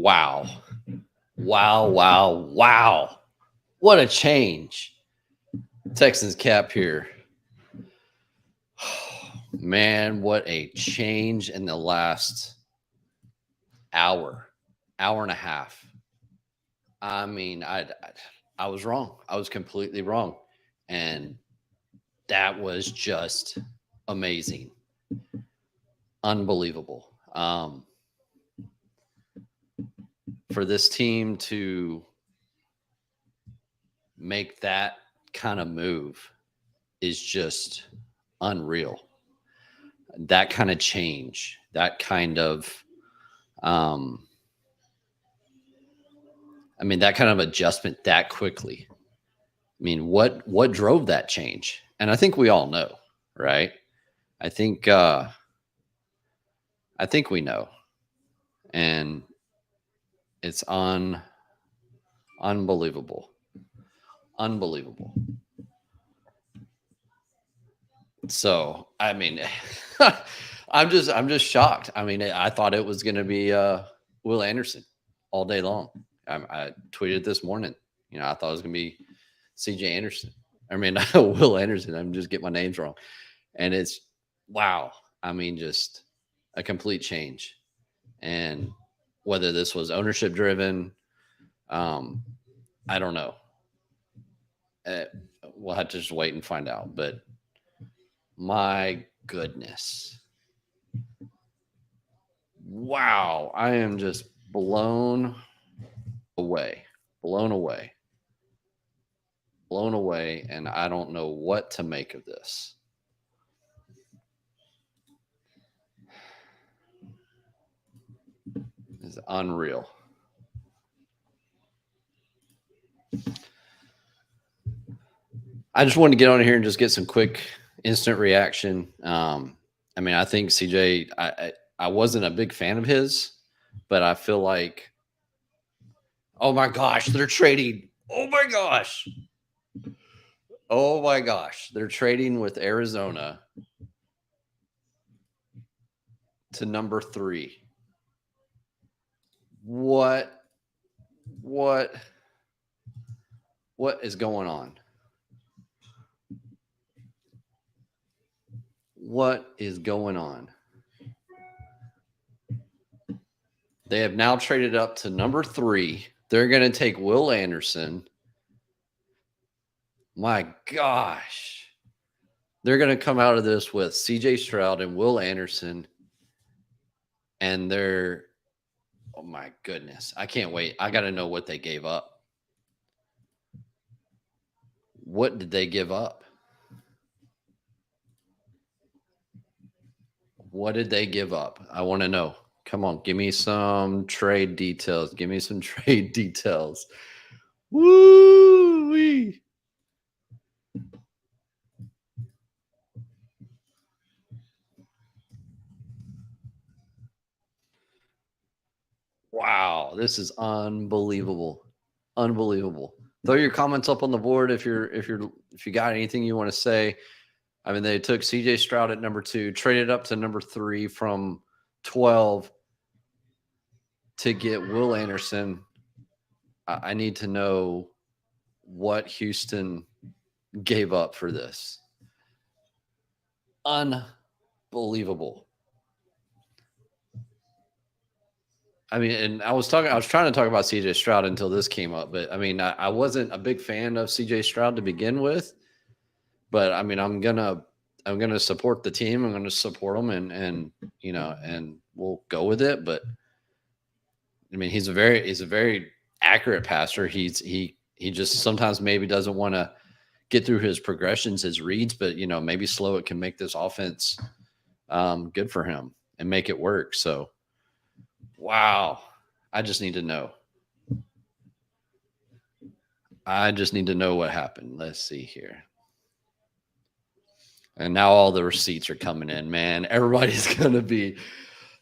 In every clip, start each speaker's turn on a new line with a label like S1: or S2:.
S1: Wow. Wow, wow, wow. What a change. Texans cap here. Man, what a change in the last hour and a half. I mean, I was wrong. I was completely wrong. And that was just amazing. Unbelievable. For this team to make that kind of move is just unreal. That kind of change, that kind of, that kind of adjustment that quickly. What drove that change? And I think we all know, right? I think we know, and it's unbelievable, unbelievable. So, I'm just shocked. I thought it was going to be Will Anderson all day long. I tweeted this morning. I thought it was going to be C.J. Anderson. Will Anderson. I'm just getting my names wrong, and it's wow. Just a complete change. And whether this was ownership driven, I don't know. We'll have to just wait and find out. But my goodness. Wow. I am just blown away. Blown away. Blown away. And I don't know what to make of this. It's unreal. I just wanted to get on here and just get some quick instant reaction. I think CJ, I wasn't a big fan of his, but I feel like, oh my gosh, they're trading. Oh my gosh. Oh my gosh. They're trading with Arizona to number 3. What is going on? What is going on? They have now traded up to number 3. They're going to take Will Anderson. My gosh. They're going to come out of this with CJ Stroud and Will Anderson. And they're, oh my goodness. I can't wait. I got to know what they gave up. What did they give up? What did they give up? I want to know. Come on, give me some trade details. Give me some trade details. Woo-wee. Wow, this is unbelievable. Unbelievable. Throw your comments up on the board if you got anything you want to say. They took CJ Stroud at number 2, traded up to number 3 from 12 to get Will Anderson. I need to know what Houston gave up for this. Unbelievable. And I was trying to talk about CJ Stroud until this came up, but I wasn't a big fan of CJ Stroud to begin with. But I'm gonna support the team. I'm gonna support them, and we'll go with it. But he's a very accurate passer. He just sometimes maybe doesn't want to get through his progressions, his reads, but maybe slow it can make this offense good for him and make it work. So, wow, I just need to know. I just need to know what happened. Let's see here. And now all the receipts are coming in, man. Everybody's going to be,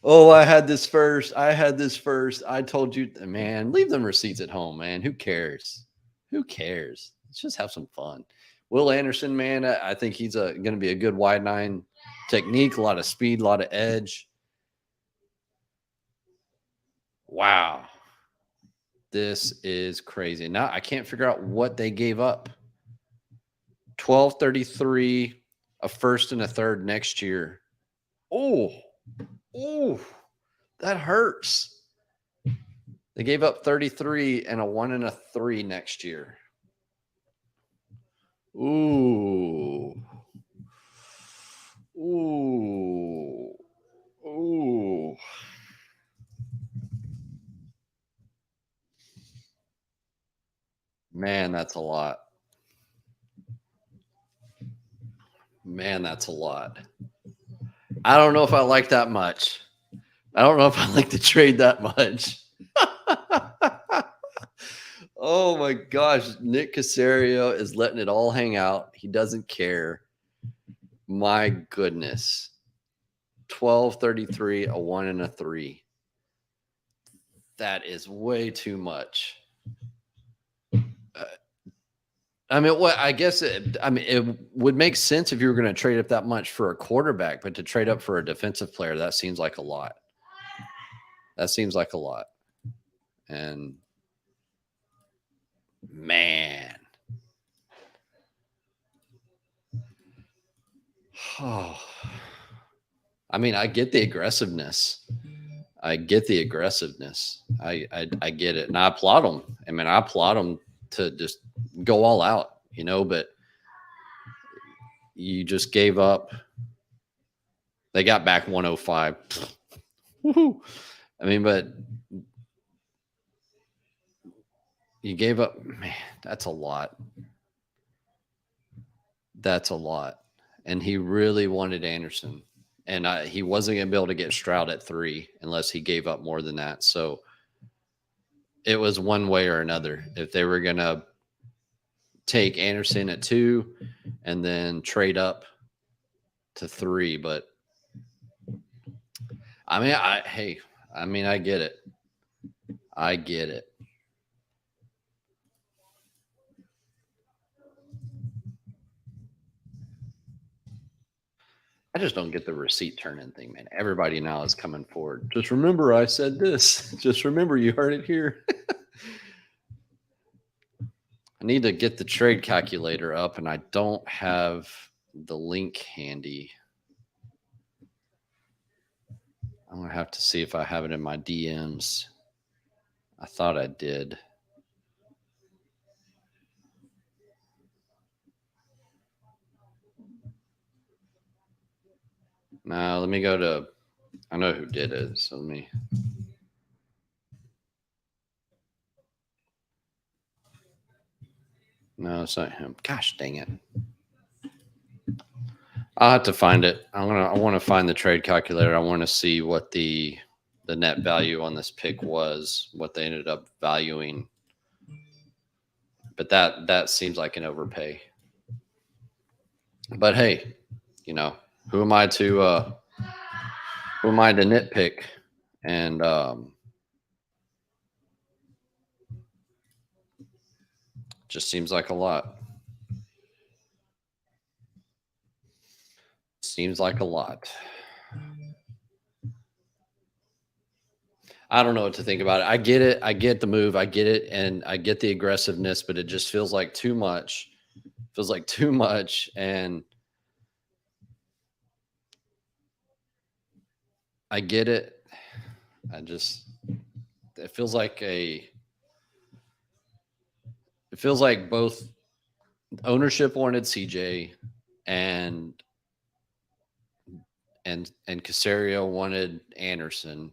S1: oh, I had this first. I told you, man, leave them receipts at home, man. Who cares? Let's just have some fun. Will Anderson, man, I think he's going to be a good wide 9 technique, a lot of speed, a lot of edge. Wow. This is crazy. Now I can't figure out what they gave up. 1233, a first and a third next year. Oh, oh, that hurts. They gave up 33 and a 1 and a 3 next year. Ooh. Ooh. Ooh. Man, that's a lot. Man, that's a lot. I don't know if I like that much. I don't know if I like to trade that much. Oh my gosh, Nick Casario is letting it all hang out. He doesn't care. My goodness. 1233, a 1 and a 3. That is way too much. Uh, I mean, what I guess it would make sense if you were going to trade up that much for a quarterback, but to trade up for a defensive player, that seems like a lot. That seems like a lot. And man. Oh. I mean, I get the aggressiveness. I get the aggressiveness. I get it, and I applaud them. I mean, I applaud them to just go all out, But you just gave up. They got back 105. Woohoo! I mean, but you gave up. Man, that's a lot. That's a lot. And he really wanted Anderson, and he wasn't going to be able to get Stroud at 3 unless he gave up more than that. So it was one way or another. If they were going to take Anderson at 2 and then trade up to 3, but I mean, I get it. I get it. I just don't get the receipt turning thing, man. Everybody now is coming forward. Just remember I said this. Just remember you heard it here. I need to get the trade calculator up, and I don't have the link handy. I'm going to have to see if I have it in my DMs. I thought I did. Now, let me go to, I know who did it. So let me. No, it's not him. Gosh dang it. I'll have to find it. I want to find the trade calculator. I want to see what the net value on this pick was, what they ended up valuing. But that seems like an overpay. But hey, who am I to nitpick? And just seems like a lot. Seems like a lot. I don't know what to think about it. I get it. I get the move. I get it. And I get the aggressiveness, but it just feels like too much. Feels like too much. And I get it. It feels like both ownership wanted CJ and Casario wanted Anderson,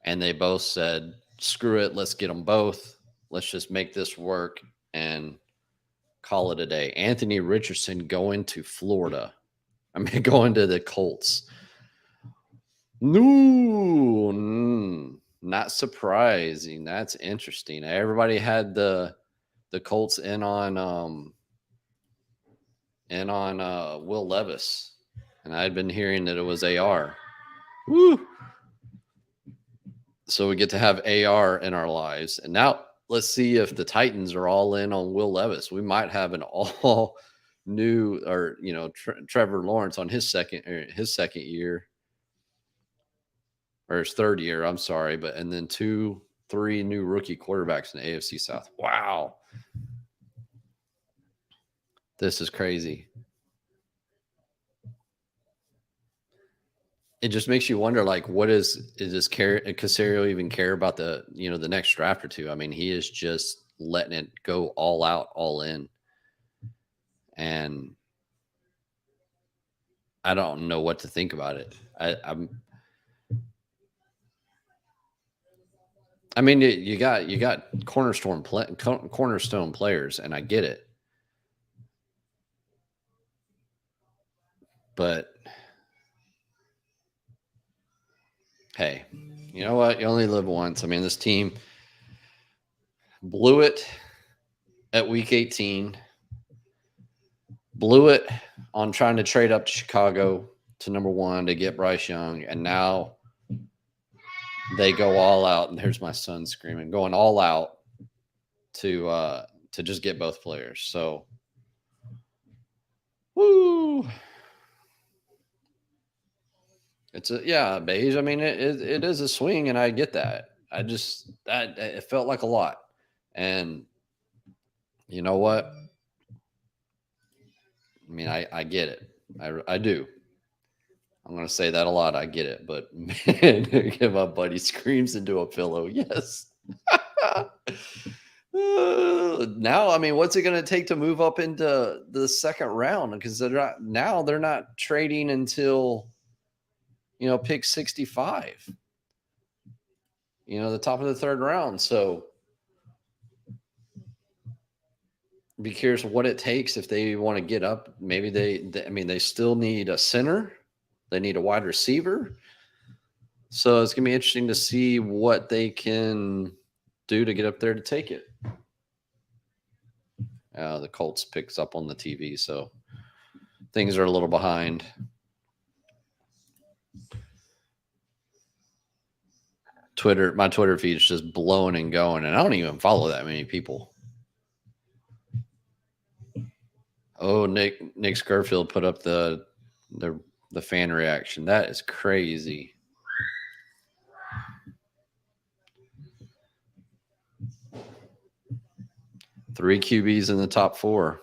S1: and they both said, "Screw it, let's get them both. Let's just make this work and call it a day." Anthony Richardson going to Florida. I mean, going to the Colts. No, not surprising. That's interesting. Everybody had the Colts in on Will Levis, and I had been hearing that it was AR. Woo! So we get to have AR in our lives, and now let's see if the Titans are all in on Will Levis. We might have an all new, or Trevor Lawrence on his second year, or his third year. I'm sorry, and then two 3 new rookie quarterbacks in the AFC South. Wow. This is crazy. It just makes you wonder, like, what is this Casario even care about the the next draft or two? I mean, he is just letting it go all out, all in, and I don't know what to think about it. I mean, you got cornerstone players, and I get it, but hey, you know what? You only live once. I mean, this team blew it at week 18, blew it on trying to trade up to Chicago to number 1 to get Bryce Young, and now they go all out. And here's my son screaming, going all out to just get both players. So, woo! It's beige. I mean, it is a swing, and I get that. That it felt like a lot, and you know what? I mean, I get it. I do. I'm going to say that a lot. I get it, but man, my buddy screams into a pillow. Yes. Now, I mean, what's it going to take to move up into the second round? Because they're not trading until pick 65. The top of the third round. So be curious what it takes if they want to get up. Maybe they still need a center. They need a wide receiver. So it's going to be interesting to see what they can do to get up there to take it. The Colts picks up on the TV, so things are a little behind. My Twitter feed is just blowing and going, and I don't even follow that many people. Oh, Nick Scurfield put up the fan reaction. That is crazy. Three QBs in the top 4.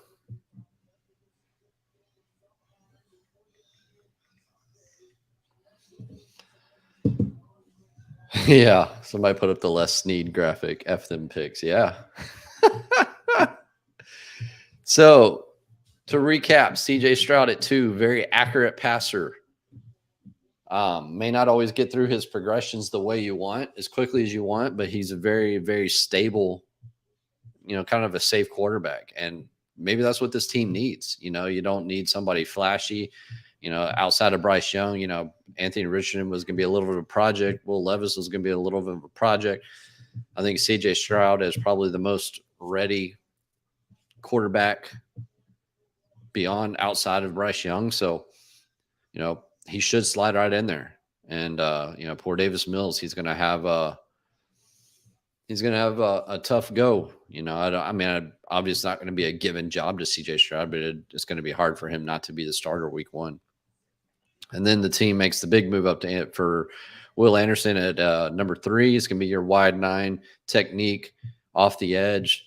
S1: Yeah, somebody put up the Les Snead graphic. F them picks. Yeah. So to recap, CJ Stroud at 2, very accurate passer. May not always get through his progressions the way you want, as quickly as you want, but he's a very, very stable, kind of a safe quarterback. And maybe that's what this team needs. You don't need somebody flashy, outside of Bryce Young. Anthony Richardson was going to be a little bit of a project. Will Levis was going to be a little bit of a project. I think CJ Stroud is probably the most ready quarterback outside of Bryce Young. So, he should slide right in there. And poor Davis Mills, he's going to have a tough go. Obviously it's not going to be a given job to CJ Stroud, but it's going to be hard for him not to be the starter week 1. And then the team makes the big move up for Will Anderson at number 3. It's going to be your wide 9, technique, off the edge,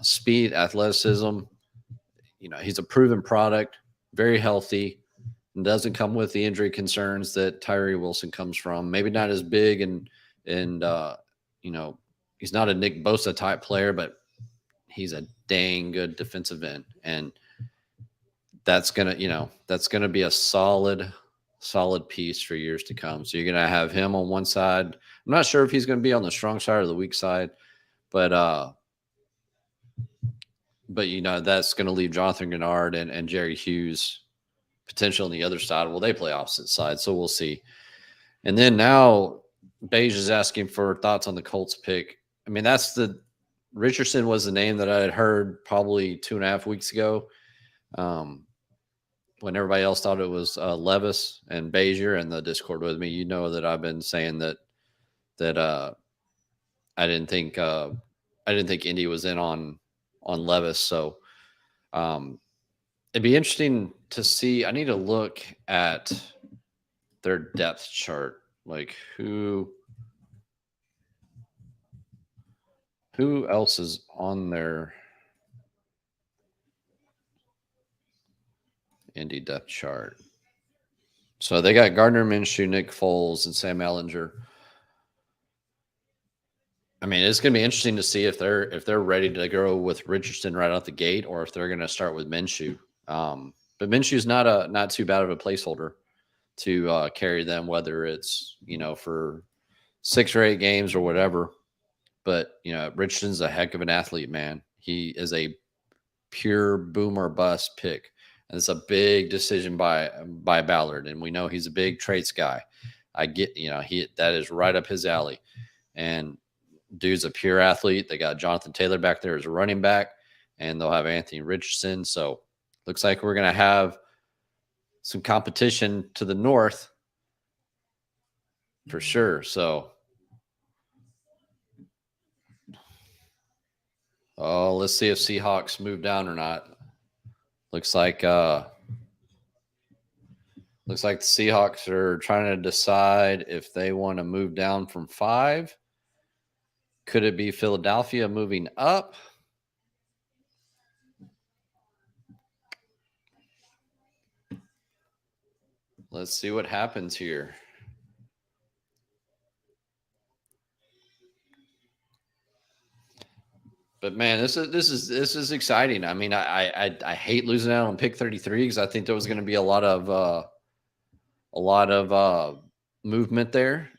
S1: speed, athleticism. He's a proven product, very healthy, and doesn't come with the injury concerns that Tyree Wilson comes from. Maybe not as big and he's not a Nick Bosa type player, but he's a dang good defensive end. And that's going to be a solid piece for years to come. So you're going to have him on one side. I'm not sure if he's going to be on the strong side or the weak side, but that's going to leave Jonathan Gennard and Jerry Hughes potential on the other side. Well, they play opposite sides, so we'll see. And then now Beige is asking for thoughts on the Colts pick. I mean, Richardson was the name that I had heard probably 2.5 weeks ago, when everybody else thought it was Levis and Bezier in the Discord with me. That I've been saying that I didn't think Indy was in on Levis. So it'd be interesting to see. I need to look at their depth chart, like who. Who else is on their Indy depth chart? So they got Gardner Minshew, Nick Foles, and Sam Ellinger. I mean, it's going to be interesting to see if they're ready to go with Richardson right out the gate, or if they're going to start with Minshew. But Minshew's not too bad of a placeholder to carry them, whether it's for 6 or 8 games or whatever. But Richardson's a heck of an athlete, man. He is a pure boom or bust pick, and it's a big decision by Ballard, and we know he's a big traits guy. I get that is right up his alley, and dude's a pure athlete. They got Jonathan Taylor back there as a running back, and they'll have Anthony Richardson. So looks like we're going to have some competition to the north for sure. So, let's see if Seahawks move down or not. Looks like the Seahawks are trying to decide if they want to move down from 5. Could it be Philadelphia moving up? Let's see what happens here. But man, this is exciting. I mean, I hate losing out on pick 33 because I think there was going to be a lot of movement there.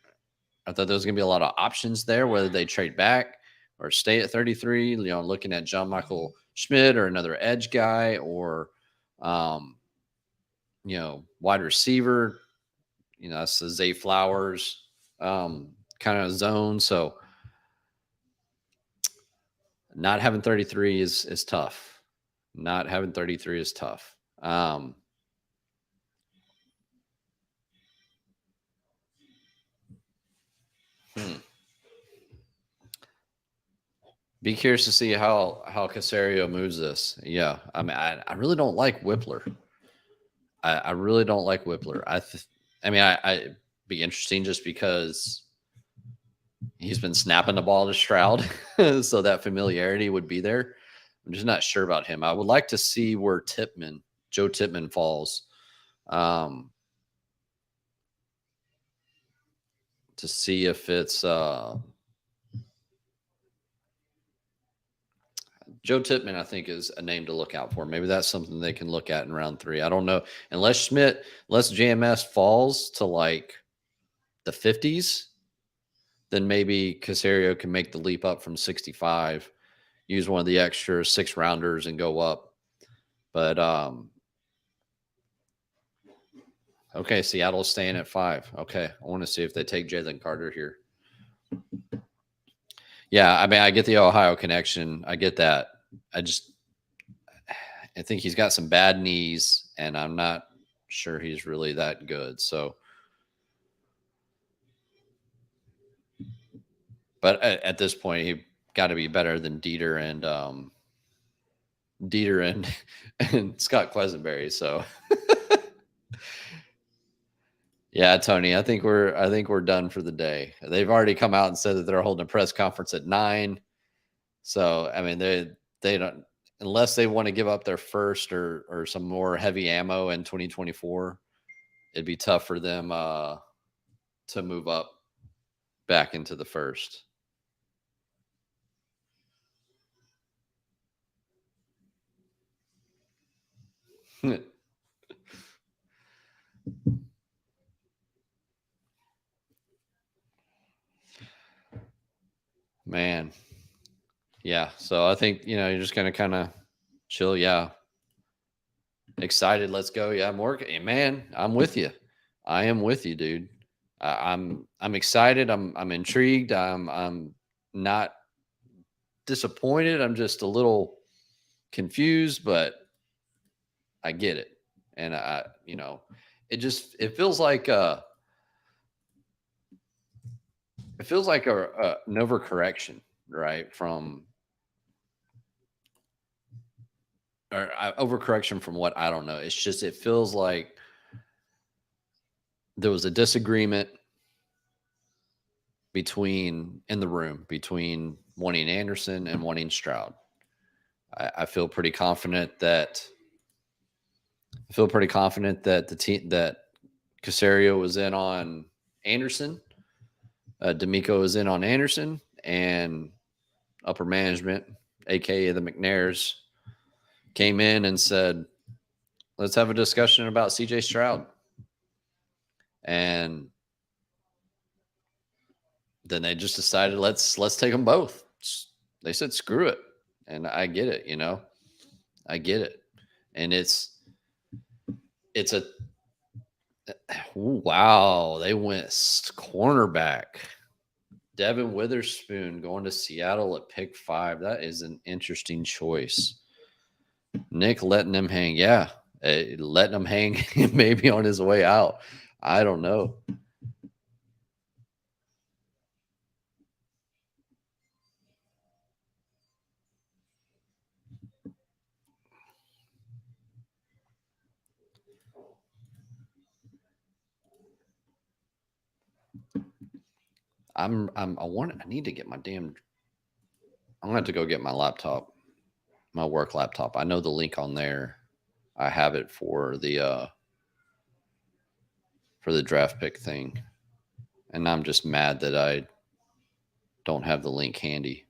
S1: I thought there was going to be a lot of options there, whether they trade back or stay at 33. Looking at John Michael Schmidt or another edge guy, or wide receiver. That's the Zay Flowers kind of zone. So not having 33 is tough. Not having 33 is tough. Be curious to see how Caserio moves this. Yeah, I mean, I really don't like Whippler. I really don't like Whippler. I'd be interesting just because he's been snapping the ball to Stroud, so that familiarity would be there. I'm just not sure about him. I would like to see where Joe Tippmann falls, to see if it's Joe Tippmann. I think is a name to look out for. Maybe that's something they can look at in round 3. I don't know, unless JMS falls to like the 50s. Then maybe Caserio can make the leap up from 65, use one of the extra 6 rounders and go up. But okay, Seattle's staying at 5. Okay, I want to see if they take Jalen Carter here. Yeah, I mean, I get the Ohio connection. I get that. I think he's got some bad knees, and I'm not sure he's really that good. So, but at this point, he got to be better than Dieter and Scott Quesenberry. So, yeah, Tony, I think we're done for the day. They've already come out and said that they're holding a press conference at 9. So, I mean, they don't, unless they want to give up their first or some more heavy ammo in 2024, it'd be tough for them to move up back into the first. Man. Yeah. So I think, you're just going to kind of chill. Yeah. Excited. Let's go. Yeah. I'm working. Man, I'm with you. I am with you, dude. I'm excited. I'm intrigued. I'm not disappointed. I'm just a little confused, but I get it. And it feels like an overcorrection, right? Overcorrection from what I don't know. It's just, it feels like there was a disagreement in the room between wanting Anderson and wanting Stroud. I feel pretty confident that the team that Caserio was in on Anderson, D'Amico was in on Anderson, and upper management, aka the McNairs, came in and said, "Let's have a discussion about CJ Stroud." And then they just decided let's take them both. They said screw it, and I get it. I get it, and it's a wow. They went cornerback. Devin Witherspoon going to Seattle at pick 5. That is an interesting choice. Nick letting them hang. Yeah, letting them hang maybe on his way out. I don't know. I need to get my damn. I'm gonna have to go get my laptop, my work laptop. I know the link on there. I have it for the draft pick thing, and I'm just mad that I don't have the link handy.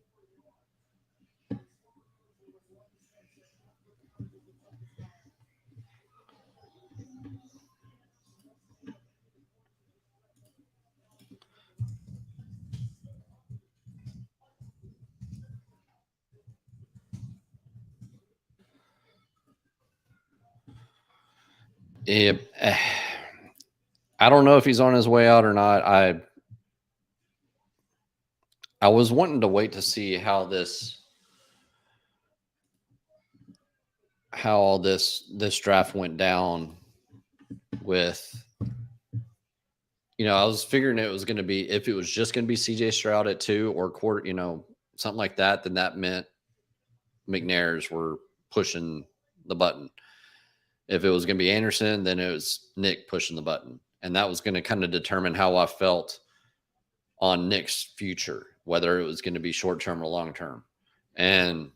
S1: I don't know if he's on his way out or not. I was wanting to wait to see how all this draft went down with, I was figuring it was going to be, if it was just going to be CJ Stroud at 2 or quarter, something like that, then that meant McNairs were pushing the button. If it was going to be Anderson, then it was Nick pushing the button. And that was going to kind of determine how I felt on Nick's future, whether it was going to be short-term or long-term. And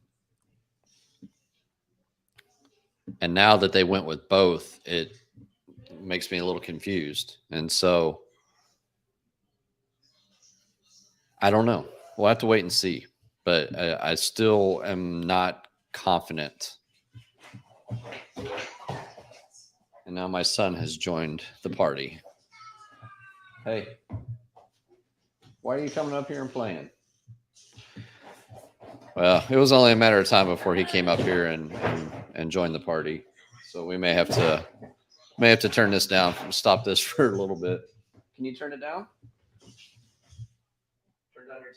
S1: now that they went with both, it makes me a little confused. And so I don't know. We'll have to wait and see. But I still am not confident. And now my son has joined the party. Hey, why are you coming up here and playing? Well, it was only a matter of time before he came up here and joined the party. So we may have to turn this down, stop this for a little bit. Can you turn it down? Turn down your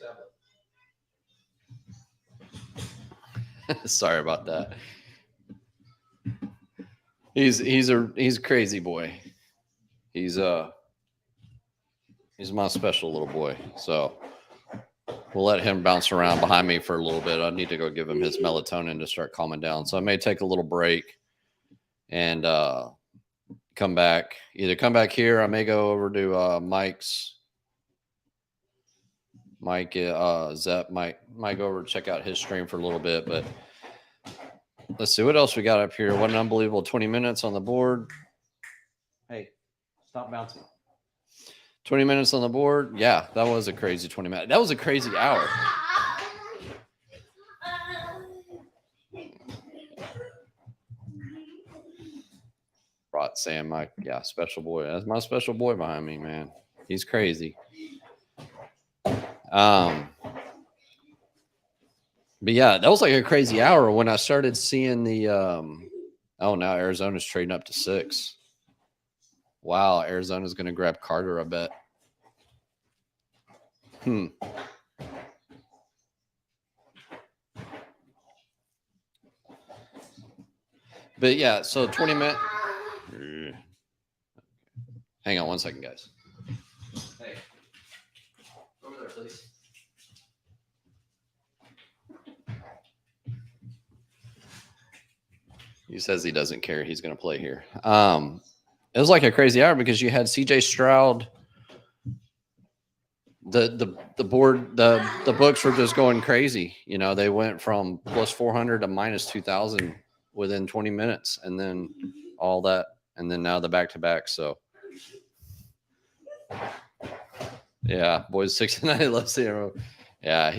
S1: tablet. Sorry about that. He's a crazy boy. He's my special little boy. So we'll let him bounce around behind me for a little bit. I need to go give him his melatonin to start calming down. So I may take a little break and come back. Either come back here. I may go over to Mike Zepp. Mike go over to check out his stream for a little bit. But let's see what else we got up here. What an unbelievable 20 minutes on the board. Hey, stop bouncing. 20 minutes on the board. Yeah, that was a crazy 20 minutes. That was a crazy hour. Brought Sam, special boy. That's my special boy behind me, man. He's crazy. But yeah, that was like a crazy hour when I started seeing the now Arizona's trading up to 6. Wow, Arizona's going to grab Carter, I bet. But yeah, so 20 minutes. Hang on one second, guys. Hey, over there, please. He says he doesn't care. He's going to play here. It was like a crazy hour because you had CJ Stroud the board the books were just going crazy. You know, they went from plus 400 to minus 2,000 within 20 minutes, and then all that, and then now the back to back. So yeah, boys 69 left zero. Yeah,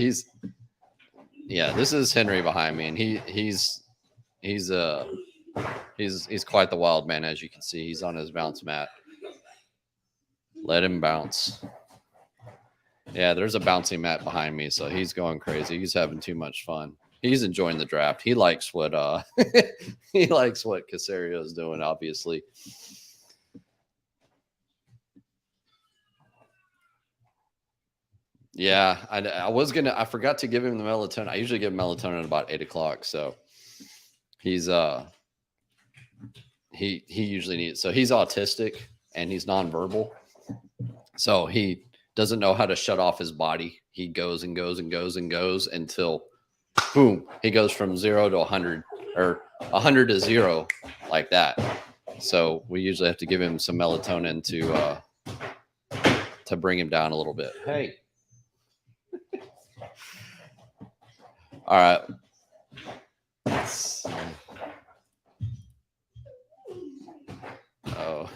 S1: this is Henry behind me, and he's quite the wild man, as you can see. He's on his bounce mat. Let him bounce. Yeah, there's a bouncing mat behind me, so he's going crazy. He's having too much fun. He's enjoying the draft. He likes what he likes what Casario is doing, obviously. Yeah, I forgot to give him the melatonin. I usually give him melatonin at about 8 o'clock, so he's he usually needs. So he's autistic and he's nonverbal, so he doesn't know how to shut off his body. He goes and goes and goes and goes until boom, he goes from 0 to 100 or 100 to 0 like that. So we usually have to give him some melatonin to bring him down a little bit. Hey. All right. Oh.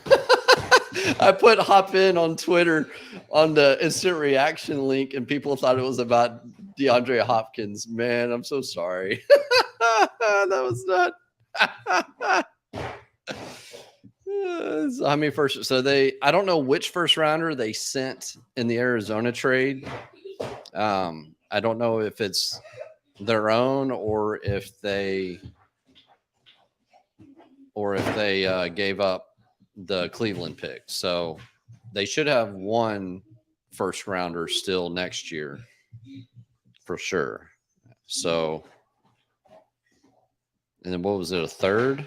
S1: I put hop in on Twitter on the instant reaction link, and people thought it was about DeAndre Hopkins. Man, I'm so sorry. That was not. So how many first? So I don't know which first rounder they sent in the Arizona trade. I don't know if it's their own or if they gave up the Cleveland pick. So they should have one first rounder still next year for sure. So, and then what was it, a third?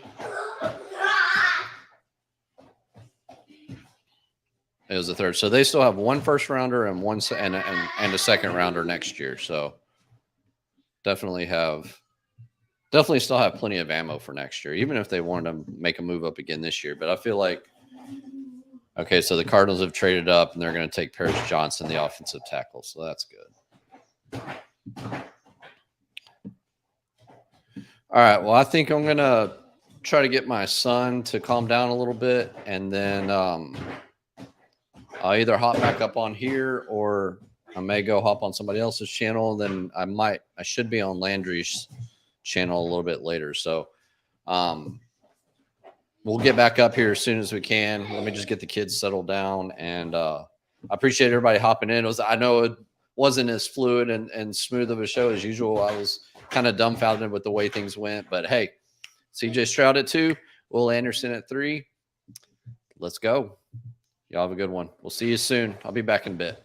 S1: It was a third. So they still have one first rounder and one and a second rounder next year. So definitely still have plenty of ammo for next year, even if they wanted to make a move up again this year. But I feel like, okay, so the Cardinals have traded up and they're going to take Paris Johnson, the offensive tackle. So that's good. All right. Well, I think I'm going to try to get my son to calm down a little bit, and then I'll either hop back up on here or I may go hop on somebody else's channel. Then I should be on Landry's channel a little bit later. So we'll get back up here as soon as we can. Let me just get the kids settled down, and I appreciate everybody hopping in. I know it wasn't as fluid and smooth of a show as usual. I was kind of dumbfounded with the way things went, but hey, CJ Stroud at 2, Will Anderson at 3. Let's go. Y'all have a good one. We'll see you soon. I'll be back in a bit.